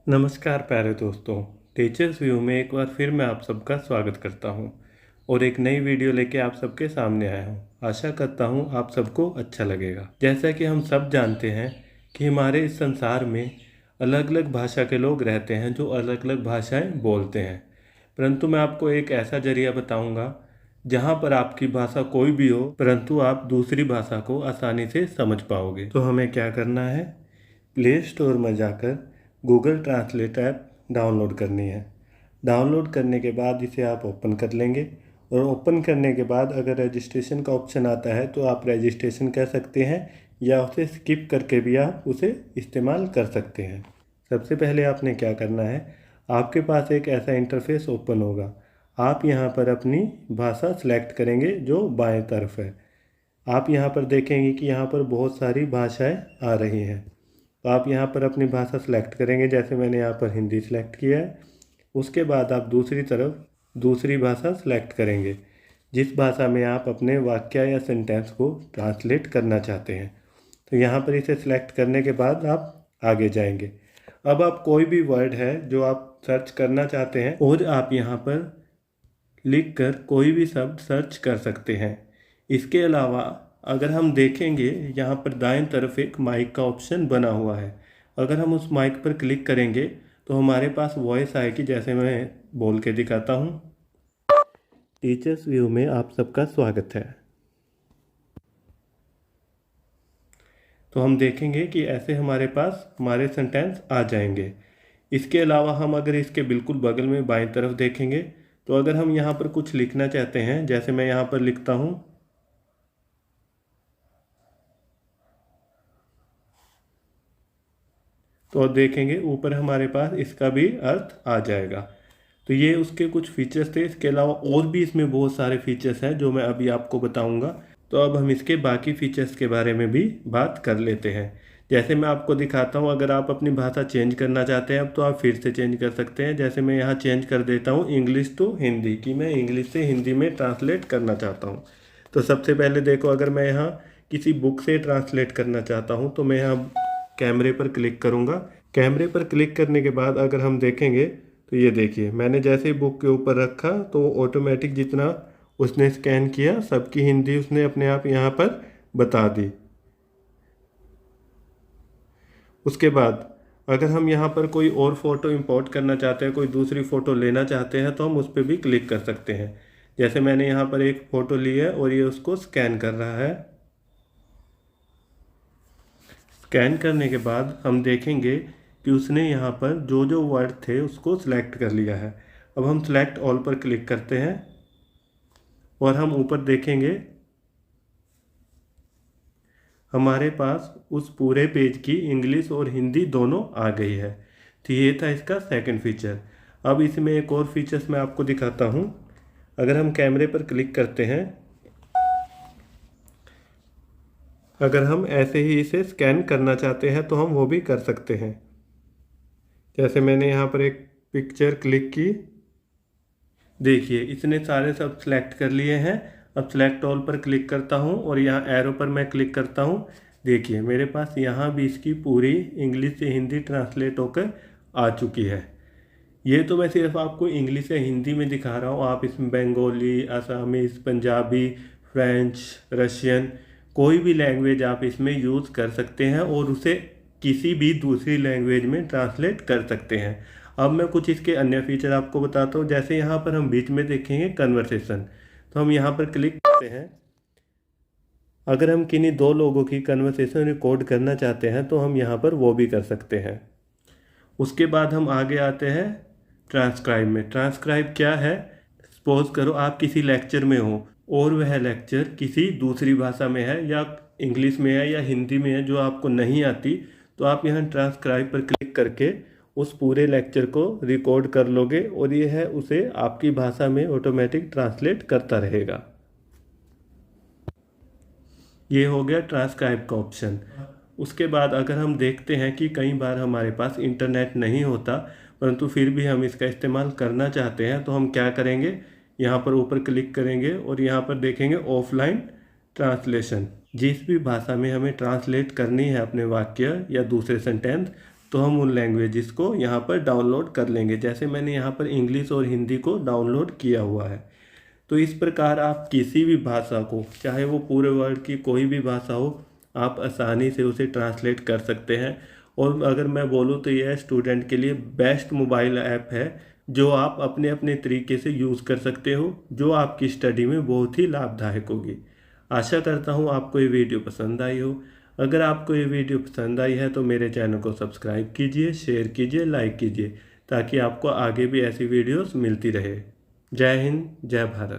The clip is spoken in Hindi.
नमस्कार प्यारे दोस्तों। टीचर्स व्यू में एक बार फिर मैं आप सबका स्वागत करता हूं और एक नई वीडियो लेके आप सबके सामने आया हूं। आशा करता हूं आप सबको अच्छा लगेगा। जैसा कि हम सब जानते हैं कि हमारे इस संसार में अलग अलग भाषा के लोग रहते हैं जो अलग अलग भाषाएं बोलते हैं, परंतु मैं आपको एक ऐसा जरिया बताऊंगा जहां पर आपकी भाषा कोई भी हो परंतु आप दूसरी भाषा को आसानी से समझ पाओगे। तो हमें क्या करना है, प्ले स्टोर में जाकर गूगल ट्रांसलेट ऐप डाउनलोड करनी है। डाउनलोड करने के बाद इसे आप ओपन कर लेंगे और ओपन करने के बाद अगर रजिस्ट्रेशन का ऑप्शन आता है तो आप रजिस्ट्रेशन कर सकते हैं या उसे स्किप करके भी आप उसे इस्तेमाल कर सकते हैं। सबसे पहले आपने क्या करना है, आपके पास एक ऐसा इंटरफेस ओपन होगा। आप यहाँ पर अपनी भाषा सेलेक्ट करेंगे जो बाएं तरफ है। आप यहाँ पर देखेंगे कि यहाँ पर बहुत सारी भाषाएं आ रही हैं। तो आप यहाँ पर अपनी भाषा सेलेक्ट करेंगे, जैसे मैंने यहाँ पर हिंदी सेलेक्ट किया है। उसके बाद आप दूसरी तरफ दूसरी भाषा सेलेक्ट करेंगे जिस भाषा में आप अपने वाक्य या सेंटेंस को ट्रांसलेट करना चाहते हैं। तो यहाँ पर इसे सिलेक्ट करने के बाद आप आगे जाएंगे। अब आप कोई भी वर्ड है जो आप सर्च करना चाहते हैं और आप यहाँ पर लिख कर कोई भी शब्द सर्च कर सकते हैं। इसके अलावा अगर हम देखेंगे यहाँ पर दाएं तरफ एक माइक का ऑप्शन बना हुआ है। अगर हम उस माइक पर क्लिक करेंगे तो हमारे पास वॉइस आएगी, जैसे मैं बोल के दिखाता हूँ। टीचर्स व्यू में आप सबका स्वागत है। तो हम देखेंगे कि ऐसे हमारे पास हमारे सेंटेंस आ जाएंगे। इसके अलावा हम अगर इसके बिल्कुल बगल में बाएं तरफ देखेंगे तो अगर हम यहाँ पर कुछ लिखना चाहते हैं, जैसे मैं यहाँ पर लिखता हूँ, तो देखेंगे ऊपर हमारे पास इसका भी अर्थ आ जाएगा। तो ये उसके कुछ फीचर्स थे। इसके अलावा और भी इसमें बहुत सारे फीचर्स हैं जो मैं अभी आपको बताऊंगा। तो अब हम इसके बाकी फीचर्स के बारे में भी बात कर लेते हैं। जैसे मैं आपको दिखाता हूँ, अगर आप अपनी भाषा चेंज करना चाहते हैं अब तो आप फिर से चेंज कर सकते हैं। जैसे मैं यहाँ चेंज कर देता हूँ इंग्लिश टू हिंदी, कि मैं इंग्लिश से हिंदी में ट्रांसलेट करना चाहता हूँ। तो सबसे पहले देखो, अगर मैं यहाँ किसी बुक से ट्रांसलेट करना चाहता हूँ तो मैं यहाँ कैमरे पर क्लिक करूँगा। कैमरे पर क्लिक करने के बाद अगर हम देखेंगे तो ये देखिए, मैंने जैसे ही बुक के ऊपर रखा तो ऑटोमेटिक जितना उसने स्कैन किया सबकी हिंदी उसने अपने आप यहाँ पर बता दी। उसके बाद अगर हम यहाँ पर कोई और फ़ोटो इंपोर्ट करना चाहते हैं, कोई दूसरी फ़ोटो लेना चाहते हैं, तो हम उस पर भी क्लिक कर सकते हैं। जैसे मैंने यहाँ पर एक फ़ोटो ली है और ये उसको स्कैन कर रहा है। स्कैन करने के बाद हम देखेंगे कि उसने यहाँ पर जो जो वर्ड थे उसको सिलेक्ट कर लिया है। अब हम सिलेक्ट ऑल पर क्लिक करते हैं और हम ऊपर देखेंगे हमारे पास उस पूरे पेज की इंग्लिश और हिंदी दोनों आ गई है। तो ये था इसका सेकंड फीचर। अब इसमें एक और फीचर्स मैं आपको दिखाता हूँ। अगर हम कैमरे पर क्लिक करते हैं, अगर हम ऐसे ही इसे स्कैन करना चाहते हैं तो हम वो भी कर सकते हैं। जैसे मैंने यहाँ पर एक पिक्चर क्लिक की, देखिए इसने सारे सब सिलेक्ट कर लिए हैं। अब सिलेक्ट ऑल पर क्लिक करता हूँ और यहाँ एरो पर मैं क्लिक करता हूँ। देखिए मेरे पास यहाँ भी इसकी पूरी इंग्लिश से हिंदी ट्रांसलेट होकर आ चुकी है। ये तो मैं सिर्फ आपको इंग्लिश से हिंदी में दिखा रहा हूँ। आप इसमें Bengali, Assamese, Punjabi, French, Russian, कोई भी लैंग्वेज आप इसमें यूज़ कर सकते हैं और उसे किसी भी दूसरी लैंग्वेज में ट्रांसलेट कर सकते हैं। अब मैं कुछ इसके अन्य फीचर आपको बताता हूँ। जैसे यहाँ पर हम बीच में देखेंगे कन्वर्सेशन, तो हम यहाँ पर क्लिक करते हैं। अगर हम किन्हीं दो लोगों की कन्वर्सेशन रिकॉर्ड करना चाहते हैं तो हम यहाँ पर वो भी कर सकते हैं। उसके बाद हम आगे आते हैं ट्रांसक्राइब में। ट्रांसक्राइब क्या है, सपोज करो आप किसी लेक्चर में हो और वह लेक्चर किसी दूसरी भाषा में है या इंग्लिश में है या हिंदी में है जो आपको नहीं आती, तो आप यहाँ ट्रांसक्राइब पर क्लिक करके उस पूरे लेक्चर को रिकॉर्ड कर लोगे और ये है उसे आपकी भाषा में ऑटोमेटिक ट्रांसलेट करता रहेगा। ये हो गया ट्रांसक्राइब का ऑप्शन। उसके बाद अगर हम देखते हैं कि कई बार हमारे पास इंटरनेट नहीं होता परंतु फिर भी हम इसका इस्तेमाल करना चाहते हैं, तो हम क्या करेंगे, यहाँ पर ऊपर क्लिक करेंगे और यहाँ पर देखेंगे ऑफलाइन ट्रांसलेशन। जिस भी भाषा में हमें ट्रांसलेट करनी है अपने वाक्य या दूसरे सेंटेंस, तो हम उन लैंग्वेजेस को यहाँ पर डाउनलोड कर लेंगे। जैसे मैंने यहाँ पर इंग्लिश और हिंदी को डाउनलोड किया हुआ है। तो इस प्रकार आप किसी भी भाषा को, चाहे वो पूरे वर्ल्ड की कोई भी भाषा हो, आप आसानी से उसे ट्रांसलेट कर सकते हैं। और अगर मैं बोलूँ तो यह स्टूडेंट के लिए बेस्ट मोबाइल ऐप है, जो आप अपने अपने तरीके से यूज़ कर सकते हो, जो आपकी स्टडी में बहुत ही लाभदायक होगी। आशा करता हूँ आपको ये वीडियो पसंद आई हो। अगर आपको ये वीडियो पसंद आई है तो मेरे चैनल को सब्सक्राइब कीजिए, शेयर कीजिए, लाइक कीजिए, ताकि आपको आगे भी ऐसी वीडियोस मिलती रहे। जय हिंद, जय भारत।